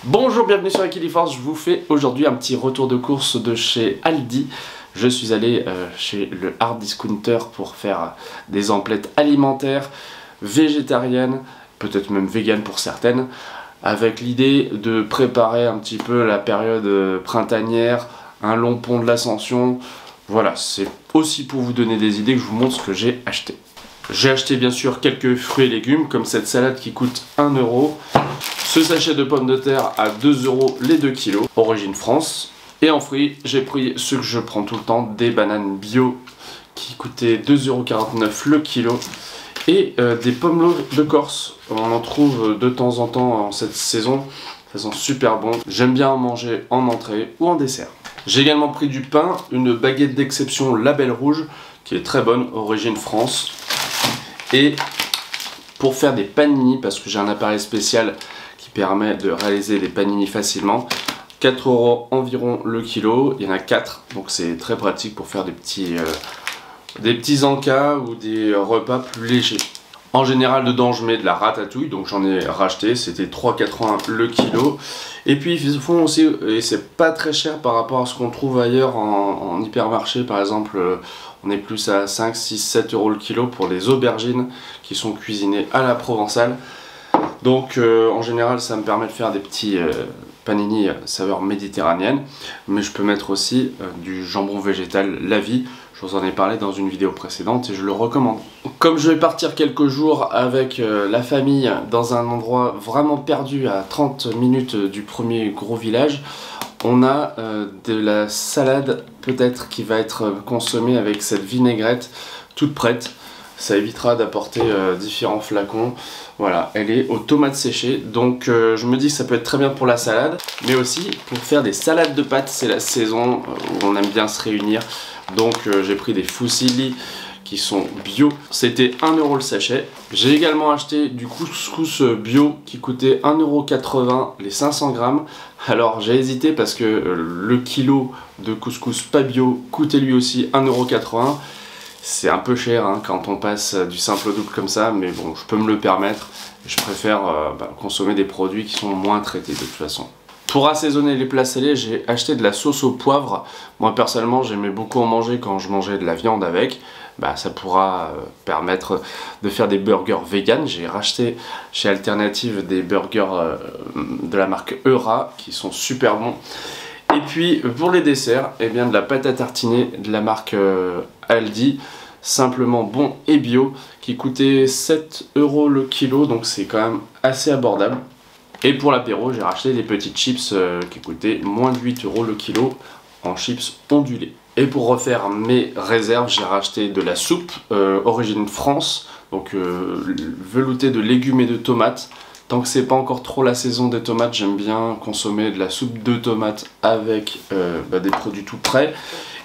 Bonjour, bienvenue sur Equiliforce. Je vous fais aujourd'hui un petit retour de course de chez Aldi. Je suis allé chez le Hard Discounter pour faire des emplettes alimentaires, végétariennes, peut-être même véganes pour certaines, avec l'idée de préparer un petit peu la période printanière, un long pont de l'Ascension. Voilà, c'est aussi pour vous donner des idées que je vous montre ce que j'ai acheté. J'ai acheté bien sûr quelques fruits et légumes, comme cette salade qui coûte 1 €. Ce sachet de pommes de terre à 2 € les 2 kilos, origine France. Et en fruits, j'ai pris ce que je prends tout le temps, des bananes bio qui coûtaient 2,49 € le kilo. Et des pommes de Corse, on en trouve de temps en temps en cette saison, elles sont super bon. J'aime bien en manger en entrée ou en dessert. J'ai également pris du pain, une baguette d'exception Label Rouge, qui est très bonne, origine France. Et pour faire des panini, parce que j'ai un appareil spécial qui permet de réaliser des panini facilement, 4 € environ le kilo, il y en a 4, donc c'est très pratique pour faire des petits encas ou des repas plus légers. En général dedans je mets de la ratatouille, donc j'en ai racheté, c'était 3,81 € le kilo. Et puis ils font aussi, et c'est pas très cher par rapport à ce qu'on trouve ailleurs en hypermarché, par exemple on est plus à 5, 6, 7 € le kilo pour les aubergines qui sont cuisinées à la provençale. Donc en général ça me permet de faire des petits panini saveur méditerranéenne, mais je peux mettre aussi du jambon végétal La Vie. Je vous en ai parlé dans une vidéo précédente et je le recommande. Comme je vais partir quelques jours avec la famille dans un endroit vraiment perdu à 30 minutes du premier gros village, on a de la salade peut-être qui va être consommée avec cette vinaigrette toute prête. Ça évitera d'apporter différents flacons. Voilà, elle est aux tomates séchées, donc je me dis que ça peut être très bien pour la salade, mais aussi pour faire des salades de pâtes. C'est la saison où on aime bien se réunir, donc j'ai pris des fusilli qui sont bio, c'était 1 € le sachet. J'ai également acheté du couscous bio qui coûtait 1,80 € les 500 grammes. Alors j'ai hésité parce que le kilo de couscous pas bio coûtait lui aussi 1,80 €. C'est un peu cher hein, quand on passe du simple au double comme ça, mais bon, je peux me le permettre. Je préfère consommer des produits qui sont moins traités de toute façon. Pour assaisonner les plats salés, j'ai acheté de la sauce au poivre. Moi personnellement, j'aimais beaucoup en manger quand je mangeais de la viande avec. Ça pourra permettre de faire des burgers vegan. J'ai racheté chez Alternative des burgers de la marque Eura qui sont super bons. Et puis pour les desserts, eh bien, de la pâte à tartiner de la marque Aldi, simplement bon et bio, qui coûtait 7 € le kilo, donc c'est quand même assez abordable. Et pour l'apéro, j'ai racheté des petites chips qui coûtaient moins de 8 € le kilo en chips ondulés. Et pour refaire mes réserves, j'ai racheté de la soupe origine France, donc veloutée de légumes et de tomates. Tant que c'est pas encore trop la saison des tomates, j'aime bien consommer de la soupe de tomates avec des produits tout prêts.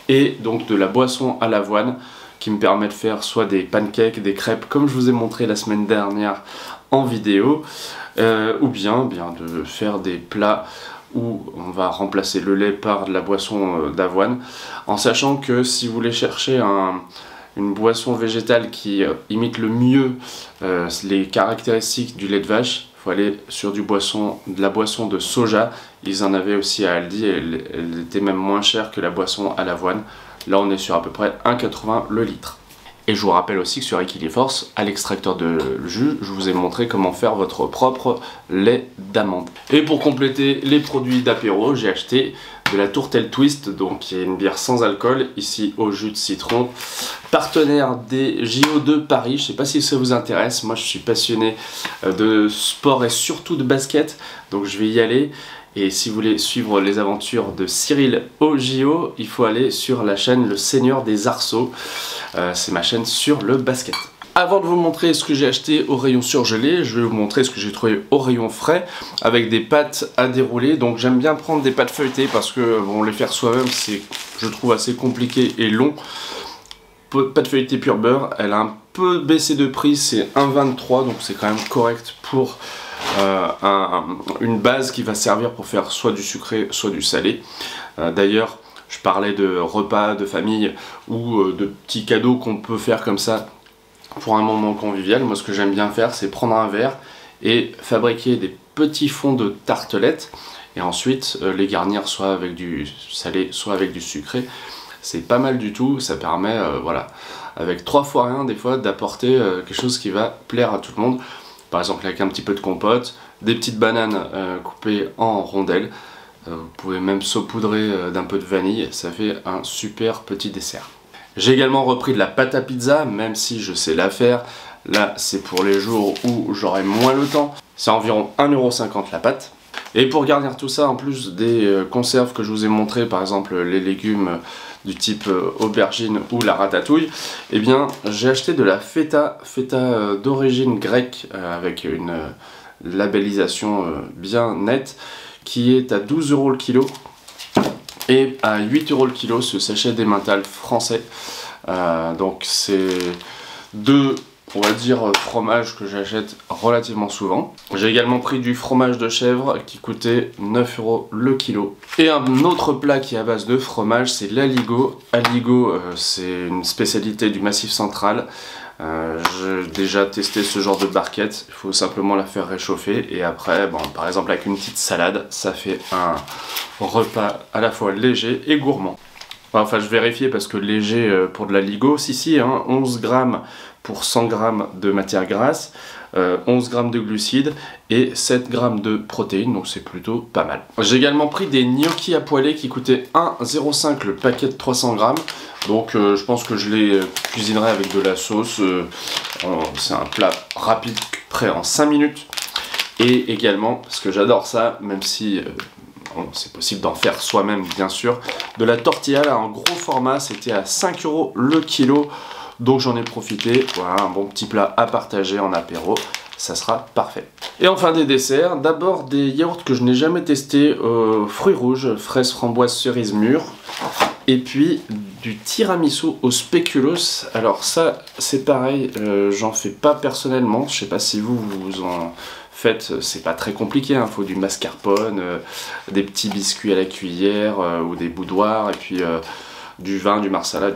Et donc de la boisson à l'avoine qui me permet de faire soit des pancakes, des crêpes comme je vous ai montré la semaine dernière en vidéo, ou bien de faire des plats où on va remplacer le lait par de la boisson d'avoine, en sachant que si vous voulez chercher une boisson végétale qui imite le mieux les caractéristiques du lait de vache, il faut aller sur de la boisson de soja. Ils en avaient aussi à Aldi, elle était même moins chère que la boisson à l'avoine. Là on est sur à peu près 1,80 € le litre. Et je vous rappelle aussi que sur Equiliforce, à l'extracteur de jus, je vous ai montré comment faire votre propre lait d'amande. Et pour compléter les produits d'apéro, j'ai acheté de la Tourtel Twist, donc qui est une bière sans alcool, ici au jus de citron, partenaire des JO de Paris. Je ne sais pas si ça vous intéresse, moi je suis passionné de sport et surtout de basket, donc je vais y aller. Et si vous voulez suivre les aventures de Cyril au JO, il faut aller sur la chaîne Le Seigneur des Arceaux. C'est ma chaîne sur le basket. Avant de vous montrer ce que j'ai acheté au rayon surgelé, je vais vous montrer ce que j'ai trouvé au rayon frais avec des pâtes à dérouler. Donc j'aime bien prendre des pâtes feuilletées parce que bon, les faire soi-même c'est, je trouve, assez compliqué et long. Pâte feuilletée pur beurre, elle a un peu baissé de prix, c'est 1,23 €, donc c'est quand même correct pour une base qui va servir pour faire soit du sucré soit du salé. D'ailleurs je parlais de repas de famille ou de petits cadeaux qu'on peut faire comme ça pour un moment convivial. Moi ce que j'aime bien faire c'est prendre un verre et fabriquer des petit fond de tartelette et ensuite les garnir soit avec du salé, soit avec du sucré. C'est pas mal du tout, ça permet, voilà, avec 3 fois rien des fois, d'apporter quelque chose qui va plaire à tout le monde. Par exemple avec un petit peu de compote, des petites bananes coupées en rondelles. Vous pouvez même saupoudrer d'un peu de vanille, ça fait un super petit dessert. J'ai également repris de la pâte à pizza, même si je sais la faire. Là, c'est pour les jours où j'aurai moins le temps. C'est environ 1,50 € la pâte. Et pour garnir tout ça, en plus des conserves que je vous ai montrées, par exemple les légumes du type aubergine ou la ratatouille, eh bien j'ai acheté de la feta d'origine grecque avec une labellisation bien nette qui est à 12 € le kilo et à 8 € le kilo ce sachet d'Emmental français. Donc c'est deux, on va dire, fromage que j'achète relativement souvent. J'ai également pris du fromage de chèvre qui coûtait 9 € le kilo. Et un autre plat qui est à base de fromage, c'est l'aligot. Aligot, c'est une spécialité du Massif central. J'ai déjà testé ce genre de barquette, il faut simplement la faire réchauffer et après, bon, par exemple avec une petite salade, ça fait un repas à la fois léger et gourmand. Enfin, je vérifiais parce que léger pour de l'aligot, si, hein, 11 grammes pour 100 grammes de matière grasse, 11 grammes de glucides et 7 grammes de protéines, donc c'est plutôt pas mal. J'ai également pris des gnocchis à poêler qui coûtaient 1,05 € le paquet de 300 grammes. Donc je pense que je les cuisinerai avec de la sauce. C'est un plat rapide, prêt en 5 minutes. Et également, parce que j'adore ça, même si c'est possible d'en faire soi-même bien sûr, de la tortilla là, en gros format, c'était à 5 € le kilo. Donc j'en ai profité, voilà, un bon petit plat à partager en apéro, ça sera parfait. Et enfin des desserts, d'abord des yaourts que je n'ai jamais testés, fruits rouges, fraises, framboises, cerises mûres. Et puis du tiramisu au spéculoos. Alors ça c'est pareil, j'en fais pas personnellement, je sais pas si vous en faites, c'est pas très compliqué, hein. Faut du mascarpone, des petits biscuits à la cuillère ou des boudoirs, et puis du vin, du marsala,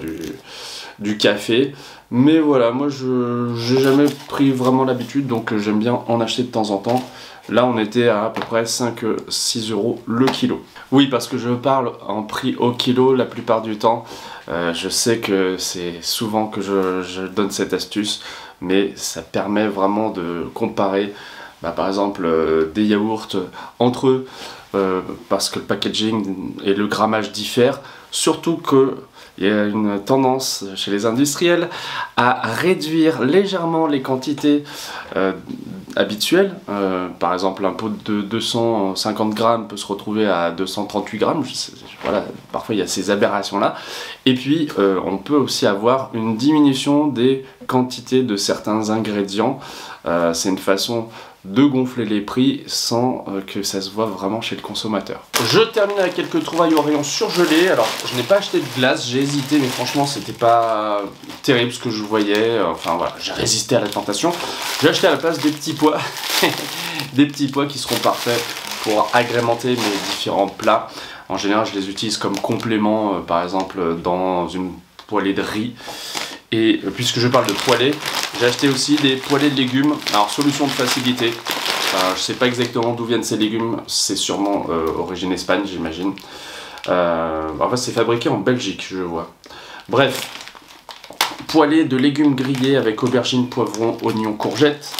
du café. Mais voilà, moi j'ai jamais pris vraiment l'habitude, donc j'aime bien en acheter de temps en temps. Là on était à peu près 5-6 € le kilo. Oui, parce que je parle en prix au kilo la plupart du temps. Je sais que c'est souvent que je donne cette astuce, mais ça permet vraiment de comparer par exemple des yaourts entre eux, parce que le packaging et le grammage diffèrent, surtout que il y a une tendance chez les industriels à réduire légèrement les quantités habituelles. Par exemple, un pot de 250 grammes peut se retrouver à 238 grammes. Voilà, parfois il y a ces aberrations-là. Et puis, on peut aussi avoir une diminution des quantités de certains ingrédients. C'est une façon de gonfler les prix sans que ça se voit vraiment chez le consommateur. Je termine avec quelques trouvailles au rayon surgelé. Alors je n'ai pas acheté de glace, j'ai hésité, mais franchement c'était pas terrible ce que je voyais. Enfin voilà, j'ai résisté à la tentation. J'ai acheté à la place des petits pois. Des petits pois qui seront parfaits pour agrémenter mes différents plats. En général je les utilise comme complément, par exemple dans une poêlée de riz. Et puisque je parle de poêlée, j'ai acheté aussi des poêlées de légumes. Alors solution de facilité, je sais pas exactement d'où viennent ces légumes, c'est sûrement origine Espagne j'imagine. En fait c'est fabriqué en Belgique je vois. Bref, poêlée de légumes grillés avec aubergines, poivrons, oignons, courgettes.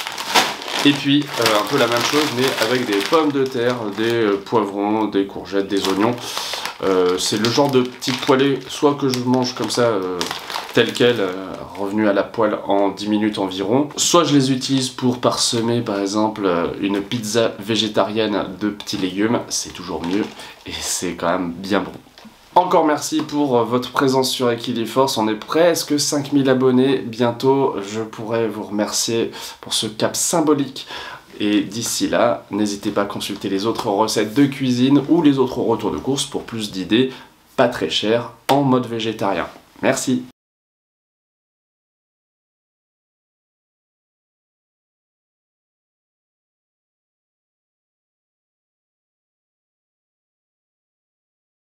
Et puis un peu la même chose mais avec des pommes de terre, des poivrons, des courgettes, des oignons. C'est le genre de petite poêlée soit que je mange comme ça tel quel, revenu à la poêle en 10 minutes environ, soit je les utilise pour parsemer par exemple une pizza végétarienne de petits légumes, c'est toujours mieux et c'est quand même bien bon. Encore merci pour votre présence sur Equiliforce, on est presque 5000 abonnés, bientôt je pourrai vous remercier pour ce cap symbolique. Et d'ici là, n'hésitez pas à consulter les autres recettes de cuisine ou les autres retours de course pour plus d'idées pas très chères en mode végétarien. Merci.